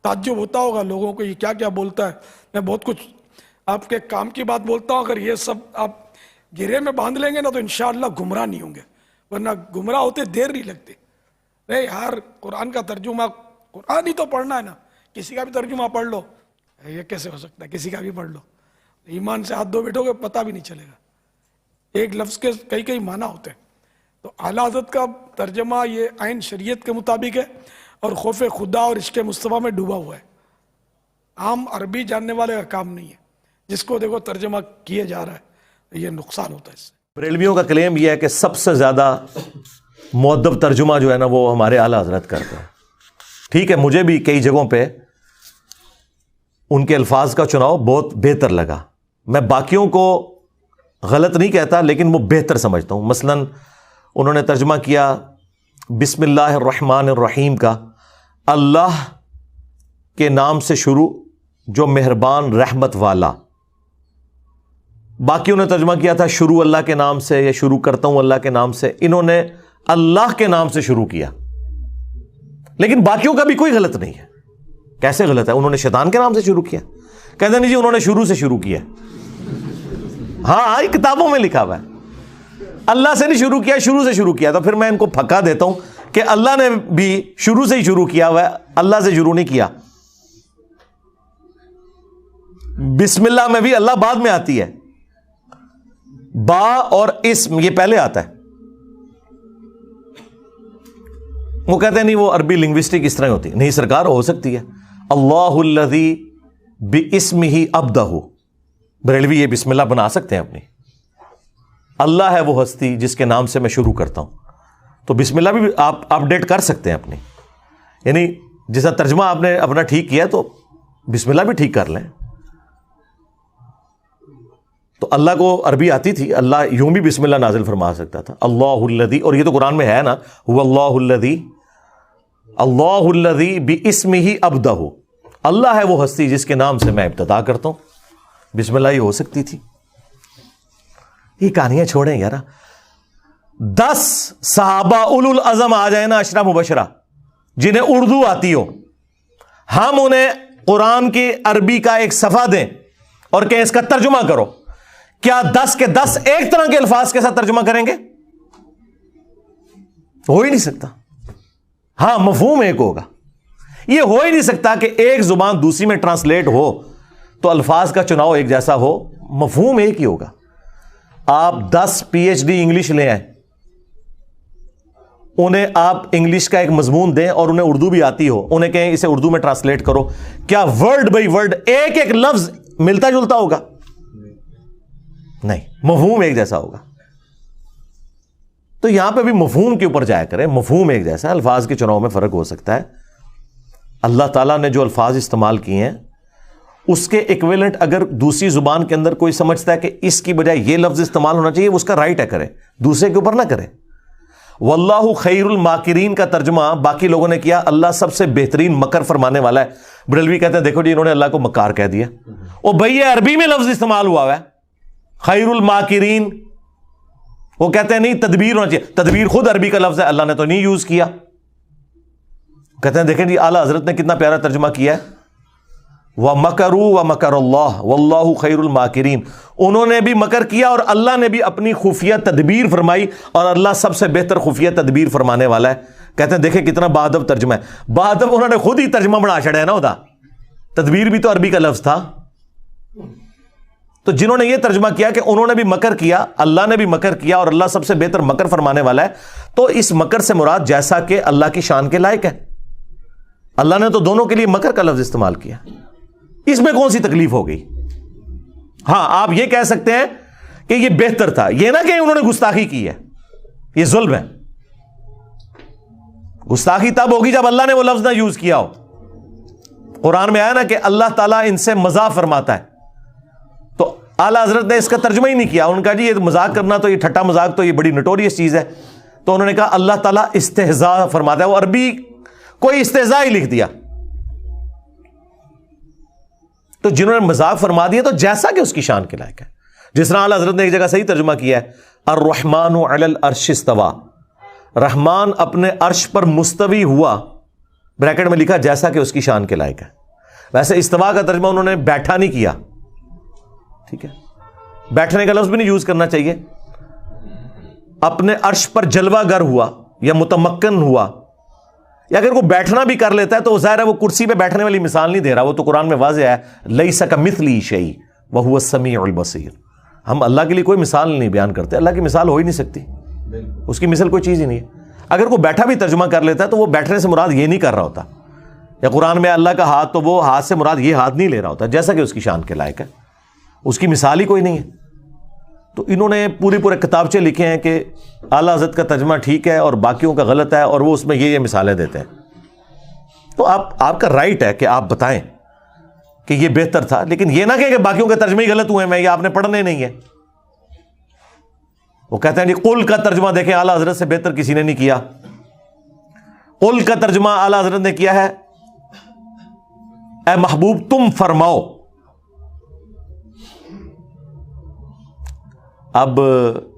تعجب ہوتا ہوگا لوگوں کو یہ کیا کیا بولتا ہے. میں بہت کچھ آپ کے کام کی بات بولتا ہوں، اگر یہ سب آپ گرے میں باندھ لیں گے نا تو انشاءاللہ گمراہ نہیں ہوں گے، ورنہ گمراہ ہوتے دیر نہیں لگتی. نہیں یار، قرآن کا ترجمہ قرآن ہی تو پڑھنا ہے نا، کسی کا بھی ترجمہ پڑھ لو. یہ کیسے ہو سکتا ہے؟ کسی کا بھی پڑھ لو، ایمان سے ہاتھ دھو بیٹھو گے پتہ بھی نہیں چلے گا. ایک لفظ کے کئی معنی ہوتے ہیں. تو اعلیٰ حضرت کا ترجمہ یہ عین شریعت کے مطابق ہے اور خوف خدا اور عشق مصطفیٰ میں ڈوبا ہوا ہے. عام عربی جاننے والے کا کام نہیں ہے. جس کو دیکھو ترجمہ کیے جا رہا ہے، یہ نقصان ہوتا ہے اس سے. بریلویوں کا کلیم یہ ہے کہ سب سے زیادہ مؤدب ترجمہ جو ہے نا وہ ہمارے اعلیٰ حضرت کرتے ہیں. ٹھیک ہے، مجھے بھی کئی جگہوں پہ ان کے الفاظ کا چناؤ بہت بہتر لگا. میں باقیوں کو غلط نہیں کہتا، لیکن وہ بہتر سمجھتا ہوں. مثلا انہوں نے ترجمہ کیا بسم اللہ الرحمن الرحیم کا، اللہ کے نام سے شروع جو مہربان رحمت والا. باقیوں نے ترجمہ کیا تھا شروع اللہ کے نام سے، یا شروع کرتا ہوں اللہ کے نام سے. انہوں نے اللہ کے نام سے شروع کیا، لیکن باقیوں کا بھی کوئی غلط نہیں ہے. کیسے غلط ہے؟ انہوں نے شیطان کے نام سے شروع کیا. کہتے نہیں جی انہوں نے شروع سے شروع کیا. ہاں کتابوں میں لکھا ہوا ہے اللہ سے نہیں شروع کیا، شروع سے شروع کیا. تو پھر میں ان کو پھکا دیتا ہوں کہ اللہ نے بھی شروع سے ہی شروع کیا ہوا ہے، اللہ سے شروع نہیں کیا. بسم اللہ میں بھی اللہ بعد میں آتی ہے، با اور اسم یہ پہلے آتا ہے. وہ کہتے ہیں نہیں وہ عربی لنگوسٹک اس طرح ہوتی ہے. نہیں سرکار، ہو سکتی ہے. اللہ الذی باسمہ ابدہ، بریلوی یہ بسم اللہ بنا سکتے ہیں اپنی. اللہ ہے وہ ہستی جس کے نام سے میں شروع کرتا ہوں. تو بسم اللہ بھی آپ اپڈیٹ کر سکتے ہیں اپنی، یعنی جیسا ترجمہ آپ نے اپنا ٹھیک کیا تو بسم اللہ بھی ٹھیک کر لیں. تو اللہ کو عربی آتی تھی، اللہ یوں بھی بسم اللہ نازل فرما سکتا تھا. اللہ الذی، اور یہ تو قرآن میں ہے نا، هو اللہ الذی، اللہ الذی باسمہ ابدہ، اللہ ہے وہ ہستی جس کے نام سے میں ابتدا کرتا ہوں. بسم اللہ یہ ہو سکتی تھی. یہ کہانیاں چھوڑیں یار. 10 صحابہ اولو العزم آ جائیں نا، عشرہ مبشرہ، جنہیں اردو آتی ہو، ہم انہیں قرآن کی عربی کا ایک صفحہ دیں اور کہ اس کا ترجمہ کرو، کیا 10 کے 10 ایک طرح کے الفاظ کے ساتھ ترجمہ کریں گے؟ ہو ہی نہیں سکتا. ہاں مفہوم ایک ہوگا. یہ ہو ہی نہیں سکتا کہ ایک زبان دوسری میں ٹرانسلیٹ ہو تو الفاظ کا چناؤ ایک جیسا ہو. مفہوم ایک ہی ہوگا. آپ 10 PhD انگلش لے آئیں، انہیں آپ انگلش کا ایک مضمون دیں اور انہیں اردو بھی آتی ہو، انہیں کہیں اسے اردو میں ٹرانسلیٹ کرو، کیا ورڈ بائی ورڈ ایک ایک لفظ ملتا جلتا ہوگا؟ نہیں، مفہوم ایک جیسا ہوگا. تو یہاں پہ بھی مفہوم کے اوپر جایا کریں. مفہوم ایک جیسا ہے، الفاظ کے چناؤ میں فرق ہو سکتا ہے. اللہ تعالیٰ نے جو الفاظ استعمال کیے ہیں اس کے ایکویلنٹ اگر دوسری زبان کے اندر کوئی سمجھتا ہے کہ اس کی بجائے یہ لفظ استعمال ہونا چاہیے، اس کا رائٹ ہے، کرے، دوسرے کے اوپر نہ کرے. واللہ خیر الماکرین کا ترجمہ باقی لوگوں نے کیا اللہ سب سے بہترین مکر فرمانے والا ہے. بریلوی کہتے ہیں دیکھو جی انہوں نے اللہ کو مکار کہہ دیا. او بھئی یہ عربی میں لفظ استعمال ہوا ہے خیر الماکرین. وہ کہتے ہیں نہیں تدبیر ہونا چاہیے. تدبیر خود عربی کا لفظ ہے، اللہ نے تو نہیں یوز کیا. کہتے ہیں دیکھیں جی اعلیٰ حضرت نے کتنا پیارا ترجمہ کیا ہے، وَمَكَرُوا وَمَكَرَ اللَّهُ وَاللَّهُ خَيْرُ الْمَاكِرِينَ. انہوں نے بھی مکر کیا اور اللہ نے بھی اپنی خفیہ تدبیر فرمائی، اور اللہ سب سے بہتر خفیہ تدبیر فرمانے والا ہے. کہتے ہیں دیکھیں کتنا بادب ترجمہ ہے. بادب انہوں نے خود ہی ترجمہ بنا چھڑا ہے نا. ہوتا تدبیر بھی تو عربی کا لفظ تھا. تو جنہوں نے یہ ترجمہ کیا کہ انہوں نے بھی مکر کیا، اللہ نے بھی مکر کیا، اور اللہ سب سے بہتر مکر فرمانے والا ہے، تو اس مکر سے مراد جیسا کہ اللہ کی شان کے لائق ہے. اللہ نے تو دونوں کے لیے مکر کا لفظ استعمال کیا، اس میں کون سی تکلیف ہو گئی؟ ہاں آپ یہ کہہ سکتے ہیں کہ یہ بہتر تھا، یہ نہ کہ انہوں نے گستاخی کی ہے، یہ ظلم ہے. گستاخی تب ہوگی جب اللہ نے وہ لفظ نہ یوز کیا ہو. قرآن میں آیا نا کہ اللہ تعالیٰ ان سے مزاح فرماتا ہے، تو اعلیٰ حضرت نے اس کا ترجمہ ہی نہیں کیا. انہوں نے کہا جی یہ مذاق کرنا تو یہ ٹھٹا مذاق تو یہ بڑی نٹوریس چیز ہے. تو انہوں نے کہا اللہ تعالیٰ استہزاء فرماتا ہے. وہ عربی کوئی استہزاء ہی لکھ دیا. تو جنہوں نے مذاق فرما دیا تو جیسا کہ اس کی شان کے لائق ہے. جس طرح اعلیٰ حضرت نے ایک جگہ صحیح ترجمہ کیا ہے الرحمن علی العرش استوى، رحمان اپنے عرش پر مستوی ہوا. بریکٹ میں لکھا جیسا کہ اس کی شان کے لائق ہے. ویسے استوا کا ترجمہ انہوں نے بیٹھا نہیں کیا, ٹھیک ہے, بیٹھنے کا لفظ بھی نہیں یوز کرنا چاہیے. اپنے عرش پر جلوہ گر ہوا یا متمکن ہوا, یا اگر وہ بیٹھنا بھی کر لیتا ہے تو ظاہر ہے وہ کرسی پہ بیٹھنے والی مثال نہیں دے رہا, وہ تو قرآن میں واضح ہے لیس کمثلہ شیء وہو السمیع البصیر. ہم اللہ کے لیے کوئی مثال نہیں بیان کرتے, اللہ کی مثال ہو ہی نہیں سکتی, اس کی مثل کوئی چیز ہی نہیں ہے. اگر وہ بیٹھا بھی ترجمہ کر لیتا ہے تو وہ بیٹھنے سے مراد یہ نہیں کر رہا ہوتا, یا قرآن میں اللہ کا ہاتھ تو وہ ہاتھ سے مراد یہ ہاتھ نہیں لے رہا ہوتا, جیسا کہ اس کی شان کے لائق ہے, اس کی مثال ہی کوئی نہیں ہے. تو انہوں نے پورے کتابچے لکھے ہیں کہ اعلیٰ حضرت کا ترجمہ ٹھیک ہے اور باقیوں کا غلط ہے, اور وہ اس میں یہ مثالیں دیتے ہیں. تو آپ کا رائٹ ہے کہ آپ بتائیں کہ یہ بہتر تھا, لیکن یہ نہ کہیں کہ باقیوں کے ترجمے ہی غلط ہوئے ہیں, یہ آپ نے پڑھنے نہیں ہے. وہ کہتے ہیں جی قل کا ترجمہ دیکھیں اعلیٰ حضرت سے بہتر کسی نے نہیں کیا. قل کا ترجمہ اعلیٰ حضرت نے کیا ہے اے محبوب تم فرماؤ. اب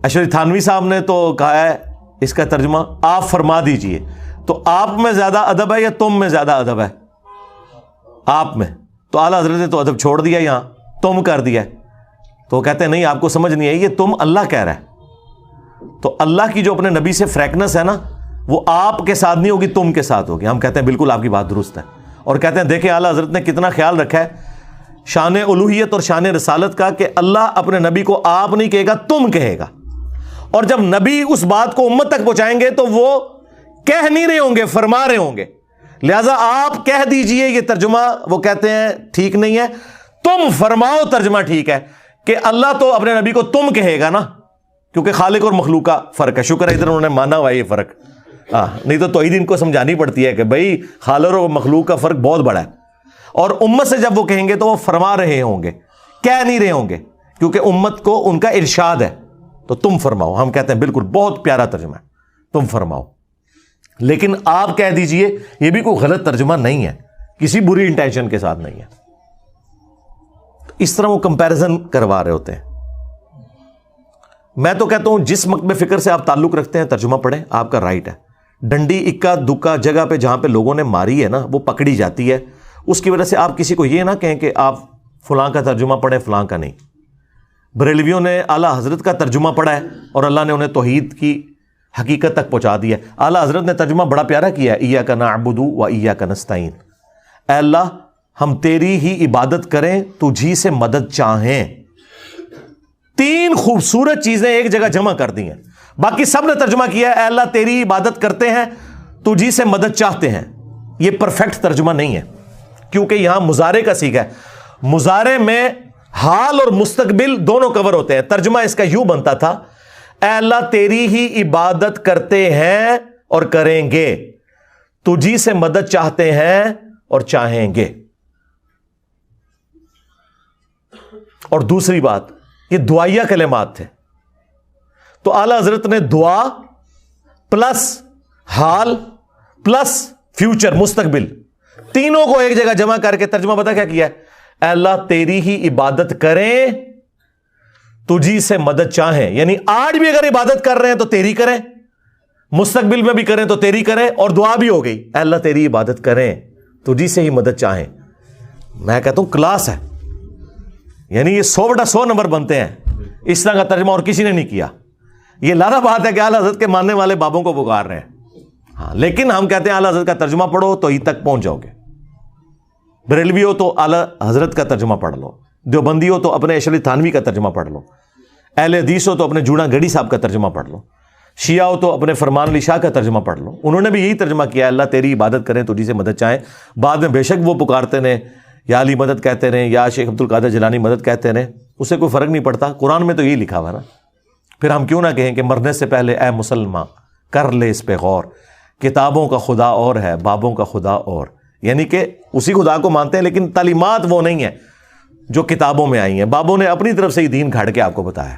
اشرف تھانوی صاحب نے تو کہا ہے اس کا ترجمہ آپ فرما دیجئے, تو آپ میں زیادہ ادب ہے یا تم میں زیادہ ادب ہے؟ آپ میں. تو اعلیٰ حضرت نے تو ادب چھوڑ دیا, یہاں تم کر دیا. تو وہ کہتے ہیں نہیں آپ کو سمجھ نہیں آئی, یہ تم اللہ کہہ رہا ہے. تو اللہ کی جو اپنے نبی سے فریکنس ہے نا, وہ آپ کے ساتھ نہیں ہوگی, تم کے ساتھ ہوگی. ہم کہتے ہیں بالکل آپ کی بات درست ہے, اور کہتے ہیں دیکھیں اعلیٰ حضرت نے کتنا خیال رکھا ہے شان الوہیت اور شان رسالت کا, کہ اللہ اپنے نبی کو آپ نہیں کہے گا تم کہے گا, اور جب نبی اس بات کو امت تک پہنچائیں گے تو وہ کہہ نہیں رہے ہوں گے, فرما رہے ہوں گے. لہذا آپ کہہ دیجئے یہ ترجمہ وہ کہتے ہیں ٹھیک نہیں ہے, تم فرماؤ ترجمہ ٹھیک ہے, کہ اللہ تو اپنے نبی کو تم کہے گا نا, کیونکہ خالق اور مخلوق کا فرق ہے. شکر ہے ادھر انہوں نے مانا ہوا یہ فرق, نہیں تو توحید ان کو سمجھانی پڑتی ہے کہ بھائی خالق اور مخلوق کا فرق بہت بڑا ہے. اور امت سے جب وہ کہیں گے تو وہ فرما رہے ہوں گے, کہہ نہیں رہے ہوں گے, کیونکہ امت کو ان کا ارشاد ہے. تو تم فرماؤ, ہم کہتے ہیں بالکل بہت پیارا ترجمہ ہے, تم فرماؤ. لیکن آپ کہہ دیجئے یہ بھی کوئی غلط ترجمہ نہیں ہے, کسی بری انٹینشن کے ساتھ نہیں ہے. اس طرح وہ کمپیریزن کروا رہے ہوتے ہیں. میں تو کہتا ہوں جس مکتب فکر سے آپ تعلق رکھتے ہیں ترجمہ پڑھیں, آپ کا رائٹ ہے. ڈنڈی اکا دکا جگہ پہ جہاں پہ لوگوں نے ماری ہے نا, وہ پکڑی جاتی ہے. اس کی وجہ سے آپ کسی کو یہ نہ کہیں کہ آپ فلاں کا ترجمہ پڑھیں فلاں کا نہیں. بریلویوں نے اعلیٰ حضرت کا ترجمہ پڑھا ہے اور اللہ نے انہیں توحید کی حقیقت تک پہنچا دیا. اعلیٰ حضرت نے ترجمہ بڑا پیارا کیا ہے, ایاک نعبد و ایاک نستعین. اے اللہ ہم تیری ہی عبادت کریں, تجھی سے مدد چاہیں. 3 خوبصورت چیزیں ایک جگہ جمع کر دی ہیں. باقی سب نے ترجمہ کیا ہے اے اللہ تیری عبادت کرتے ہیں, تجھی سے مدد چاہتے ہیں. یہ پرفیکٹ ترجمہ نہیں ہے, کیونکہ یہاں مضارع کا صیغہ ہے. مضارع میں حال اور مستقبل دونوں کور ہوتے ہیں. ترجمہ اس کا یوں بنتا تھا اے اللہ تیری ہی عبادت کرتے ہیں اور کریں گے, تجھی سے مدد چاہتے ہیں اور چاہیں گے. اور دوسری بات یہ دعائیہ کلمات تھے, تو اعلیٰ حضرت نے دعا پلس حال پلس فیوچر مستقبل تینوں کو ایک جگہ جمع کر کے ترجمہ پتہ کیا کیا ہے, اے اللہ تیری ہی عبادت کریں تجھی سے مدد چاہیں. یعنی آج بھی اگر عبادت کر رہے ہیں تو تیری کریں, مستقبل میں بھی کریں تو تیری کریں, اور دعا بھی ہو گئی اے اللہ تیری عبادت کریں تجھی سے ہی مدد چاہیں. میں کہتا ہوں کلاس ہے, یعنی یہ 100/100 نمبر بنتے ہیں. اس طرح کا ترجمہ اور کسی نے نہیں کیا. یہ لازم بات ہے کہ اعلیٰ حضرت کے ماننے والے بابوں کو پکار رہے ہیں, ہاں, لیکن ہم کہتے ہیں اعلیٰ حضرت کا ترجمہ پڑھو تو ہی تک پہنچ جاؤ گے. بریلوی ہو تو اعلیٰ حضرت کا ترجمہ پڑھ لو, دیوبندی ہو تو اپنے اشرف تھانوی کا ترجمہ پڑھ لو, اہل حدیث ہو تو اپنے جوڑا گڑھی صاحب کا ترجمہ پڑھ لو, شیعہ ہو تو اپنے فرمان علی شاہ کا ترجمہ پڑھ لو. انہوں نے بھی یہی ترجمہ کیا اللہ تیری عبادت کریں تجھی سے مدد چاہیں. بعد میں بے شک وہ پکارتے رہے یا علی مدد کہتے رہے یا شیخ عبد القادر جیلانی مدد کہتے رہے, اسے کوئی فرق نہیں پڑتا. قرآن میں تو یہی لکھا ہوا نا. پھر ہم کیوں نہ کہیں کہ مرنے سے پہلے اے مسلمان کر لے اس پہ غور, کتابوں کا خدا اور ہے بابوں کا خدا اور. یعنی کہ اسی خدا کو مانتے ہیں لیکن تعلیمات وہ نہیں ہیں جو کتابوں میں آئی ہیں. بابوں نے اپنی طرف سے ہی دین گھاڑ کے آپ کو بتایا.